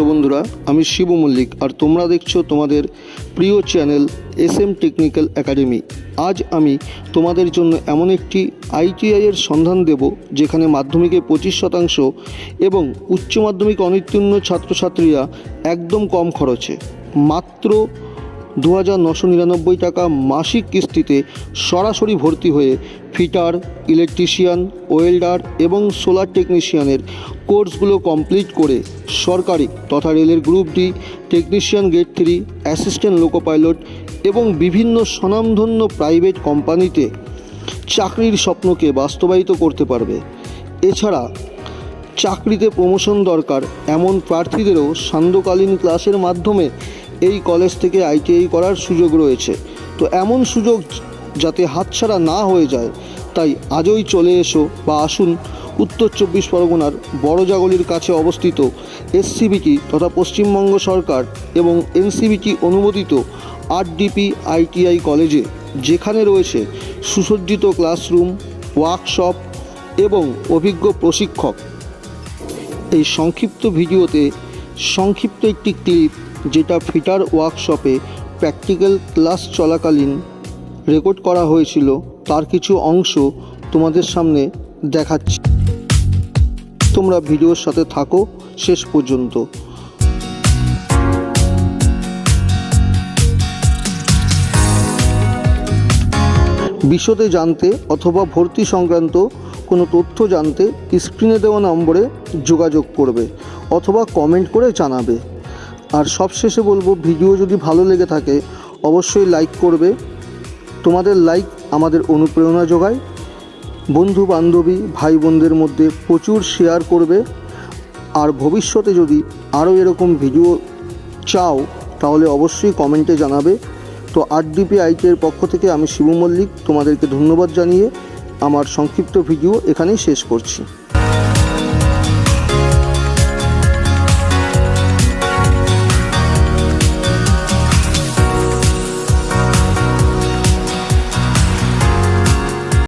বন্ধুরা, আমি শিবু মল্লিক আর তোমরা দেখছো তোমাদের প্রিয় চ্যানেল SM টেকনিক্যাল একাডেমি। আজ আমি তোমাদের জন্য এমন একটি ITI এর সন্ধান দেব যেখানে মাধ্যমিকে 25% এবং উচ্চ মাধ্যমিক অনুত্তীর্ণ ছাত্রছাত্রীরা একদম কম খরচে মাত্র 2,999 টাকা মাসিক কিস্তিতে সরাসরি ভর্তি হয়ে ফিটার, ইলেকট্রিশিয়ান, ওয়েল্ডার এবং সোলার টেকনিশিয়ানের কোর্সগুলো কমপ্লিট করে সরকারি তথা রেলের group D, technician grade 3, assistant loco pilot এবং বিভিন্ন স্বনামধন্য প্রাইভেট কোম্পানিতে চাকরির স্বপ্নকে বাস্তবায়িত করতে পারবে। এছাড়া চাকরিতে প্রমোশন দরকার এমন প্রার্থীদেরও সান্ধ্যকালীন ক্লাসের মাধ্যমে এই কলেজ থেকে ITI করার সুযোগ রয়েছে। তো এমন সুযোগ যাতে হাতছাড়া না হয়ে যায়, তাই আজই চলে এসো বা আসুন উত্তর 24 পরগনার বড়জাগলির কাছে অবস্থিত SCBT তথা পশ্চিমবঙ্গ সরকার এবং NCBT অনুমোদিত RDP ITI কলেজে, যেখানে রয়েছে সুসজ্জিত ক্লাসরুম, ওয়ার্কশপ এবং অভিজ্ঞ প্রশিক্ষক। এই সংক্ষিপ্ত ভিডিওতে সংক্ষিপ্ত একটি ক্লিপ যেটা ফিটার ওয়ার্কশপে প্র্যাকটিক্যাল ক্লাস চলাকালীন রেকর্ড করা হয়েছিল তার কিছু অংশ তোমাদের সামনে দেখাচ্ছি। তোমরা ভিডিওর সাথে থাকো শেষ পর্যন্ত। বিশদে জানতে অথবা ভর্তি সংক্রান্ত কোনো তথ্য জানতে স্ক্রিনে দেওয়া নম্বরে যোগাযোগ করবে অথবা কমেন্ট করে জানাবে। আর সবশেষে বলবো, ভিডিও যদি ভালো লেগে থাকে অবশ্যই লাইক করবে। তোমাদের লাইক আমাদের অনুপ্রেরণা যোগায়। বন্ধু বান্ধবী ভাই বোনদের মধ্যে প্রচুর শেয়ার করবে। আর ভবিষ্যতে যদি আরও এরকম ভিডিও চাও তাহলে অবশ্যই কমেন্টে জানাবে। তো RDP ITI এর পক্ষ থেকে আমি শিবু মল্লিক তোমাদেরকে ধন্যবাদ জানিয়ে আমার সংক্ষিপ্ত ভিডিও এখানেই শেষ করছি।